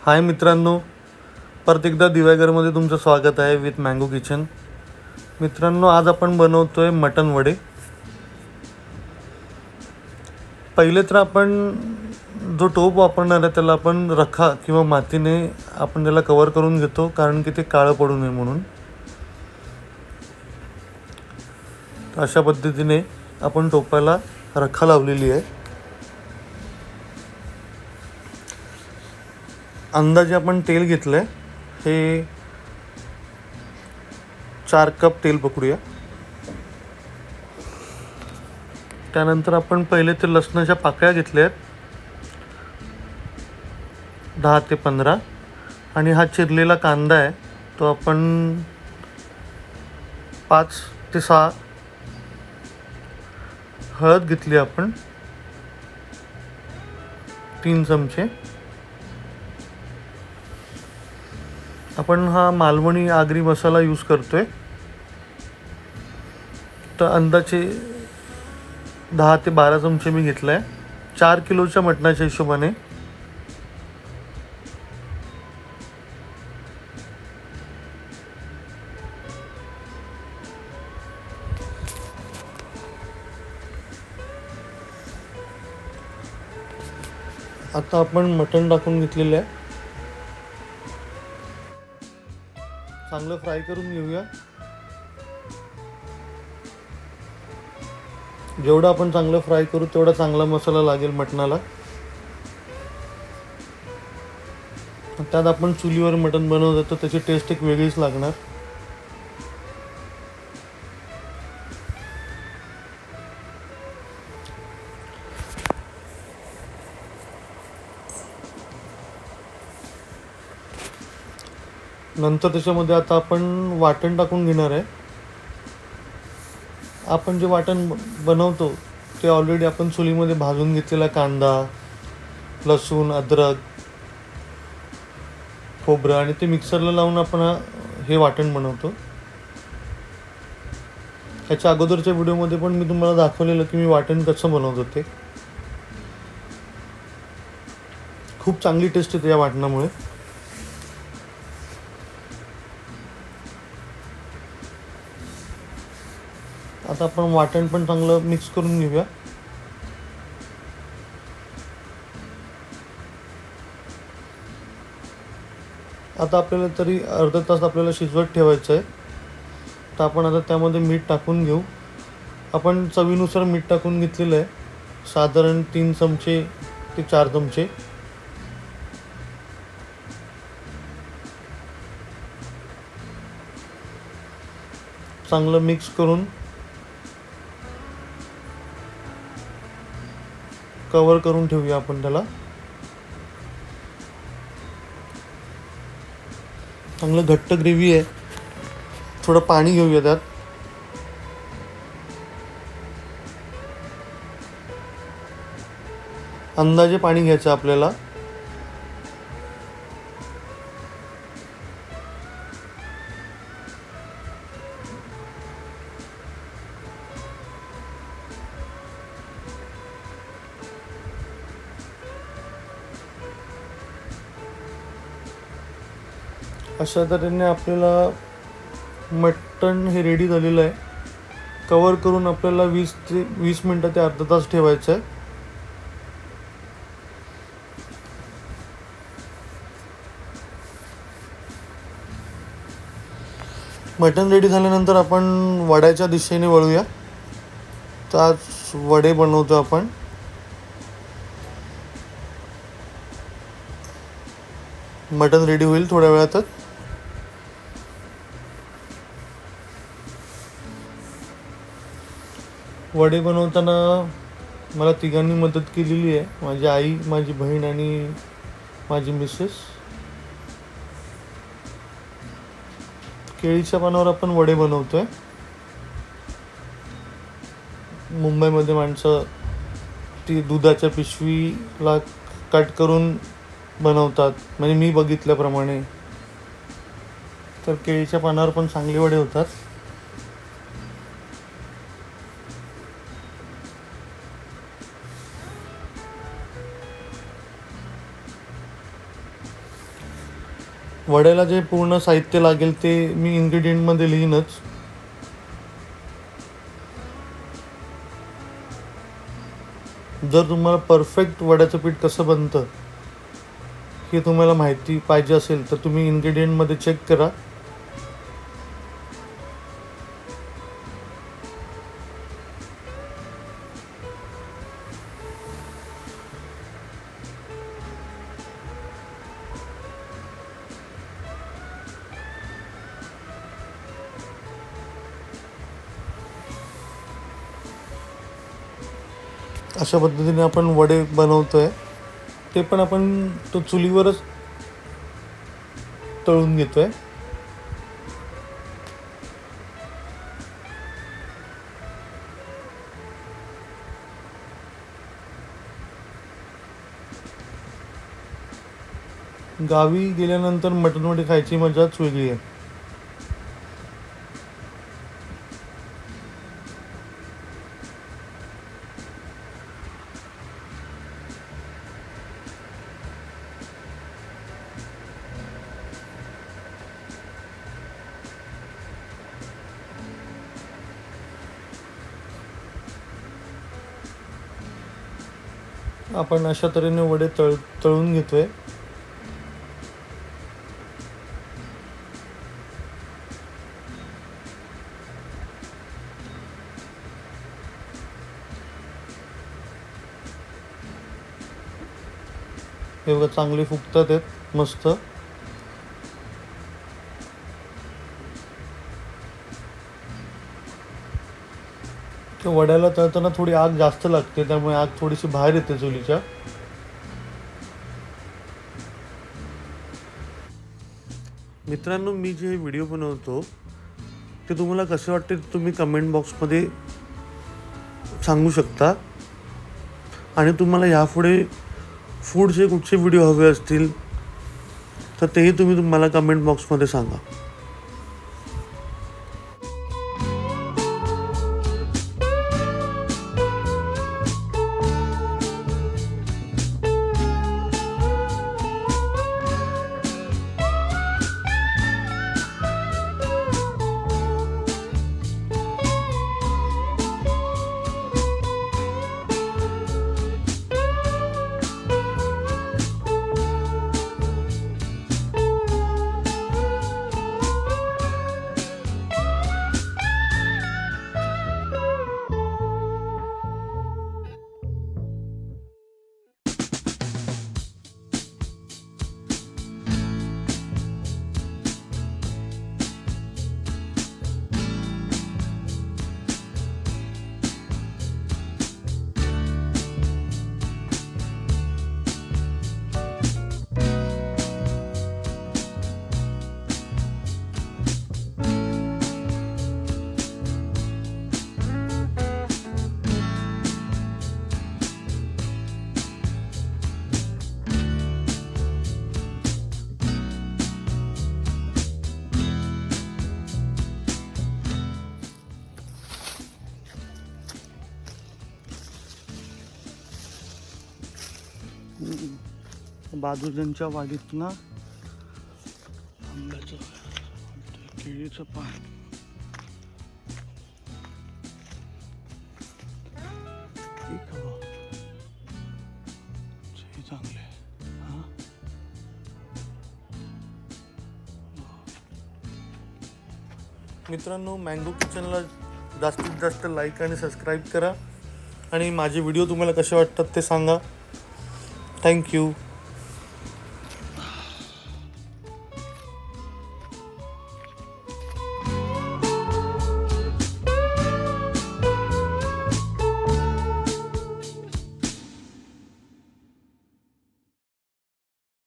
हाय मित्रांनो, परत एकदा दिव्यागरमध्ये तुमचं स्वागत आहे विथ मँगो किचन. मित्रांनो, आज आपण बनवतोय मटण वडे. पहिले तर आपण जो टोप वापरणार आहे त्याला आपण रखा किंवा मातीने आपण त्याला कव्हर करून घेतो, कारण की ते काळं पडू नये म्हणून. अशा पद्धतीने आपण टोपाला रखा लावलेली आहे. अंदाजे आपण तेल घेतलंय, हे 4 कप तेल पकडूया. त्यानंतर आपण पहिले ते लसणाच्या पाकळ्या घेतल्या आहेत 10 ते 15, आणि हा चिरलेला कांदा आहे तो आपण 5 ते 6. हळद घेतली आपण 3 चमचे. आपण हा मालवणी आगरी मसाला यूज करतोय, तर अंदाजे 10 ते 12 चमचे मी घेतला आहे 4 किलोच्या मटणाच्या हिशोबाने. आता आपण मटण टाकून घेतलेलं आहे, चांगलं फ्राय करून घेऊया. जेवढं आपण चांगलं फ्राय करू तेवढा चांगला मसाला लागेल मटणाला. त्यात आपण चुलीवर मटण बनवतो तर त्याची टेस्ट एक वेगळीच लागणार. नंतर त्याच्यामध्ये आता आपण वाटण टाकून घेणार आहे. आपण जे वाटण बनवतो ते ऑलरेडी आपण चुलीमध्ये भाजून घेतलेला कांदा, लसूण, अद्रक, खोबरं आणि ते मिक्सरला लावून आपण हे वाटण बनवतो. ह्याच्या अगोदरच्या व्हिडिओमध्ये पण मी तुम्हाला दाखवलेलं की मी वाटण कसं बनवतो ते. खूप चांगली टेस्ट येते या वाटणामुळे. आता आपण वाटण पण चांगलं मिक्स करून घेऊया. आता आपल्याला तरी अर्धा तास आपल्याला शिजवत ठेवायचं आहे. तर आपण आता त्यामध्ये मीठ टाकून घेऊ. आपण चवीनुसार मीठ टाकून घेतलेलं आहे, साधारण 3 चमचे ते 4 चमचे. चांगलं मिक्स करून कव्हर करून ठेवूया आपण त्याला. चांगलं घट्ट ग्रेव्ही आहे, थोडं पाणी घेऊया त्यात. अंदाजे पाणी घ्यायचं आपल्याला. अशा तऱ्हेने आपल्याला मटण हे रेडी झालेलं आहे. कव्हर करून आपल्याला 20 मिनटं ते अर्धा तास ठेवायचं आहे. मटण रेडी झाल्यानंतर आपण वड्याच्या दिशेने वळूया. तर आज वडे बनवतो आपण. मटण रेडी होईल थोड्या वेळातच. वडे बनवताना मला तिघांनी मदत केलेली आहे, माझी आई, माझी बहीण आणि माझी मिसेस. केळीच्या पानावर आपण वडे बनवतोय. मुंबईमध्ये माणसं ती दुधाच्या पिशवीला कट करून बनवतात, म्हणजे मी बघितल्याप्रमाणे. तर केळीच्या पानावर पण चांगले वडे होतात. वड्याला जे पूर्ण साहित्य लागेल ते मी इन्ग्रेडियंटमध्ये लिहीनच. जर तुम्हाला परफेक्ट वड्याचं पीठ कसं बनतं हे तुम्हाला माहिती पाहिजे असेल तर तुम्ही इन्ग्रेडियंटमध्ये चेक करा. अशा पद्धतीने आपण वडे बनवतोय. ते पण आपण तो चुलीवरच तळून घेतोय. गावी गेल्यानंतर मटण वडे खायची मजाच वेगळी आहे. आपण अशा तऱ्हेने वडे तळून घेतोय. हे बघा चांगले फुगतात आहेत मस्त. त्या वड्याला तळताना थोडी आग जास्त लागते, त्यामुळे आग थोडीशी बाहेर येते चुलीच्या. मित्रांनो, मी जे व्हिडिओ बनवतो ते तुम्हाला कसे वाटते तुम्ही कमेंट बॉक्समध्ये सांगू शकता. आणि तुम्हाला यापुढे फूडचे कुठचे व्हिडिओ हवे असतील तर तेही तुम्ही मला कमेंट बॉक्समध्ये सांगा. बाजूच्या वाडीतनं आंब्याचं केळीचं पान. चांगले. मित्रांनो, मँगो किचनला जास्तीत जास्त लाईक आणि सबस्क्राईब करा आणि माझे व्हिडिओ तुम्हाला कसे वाटतात ते सांगा. थँक्यू.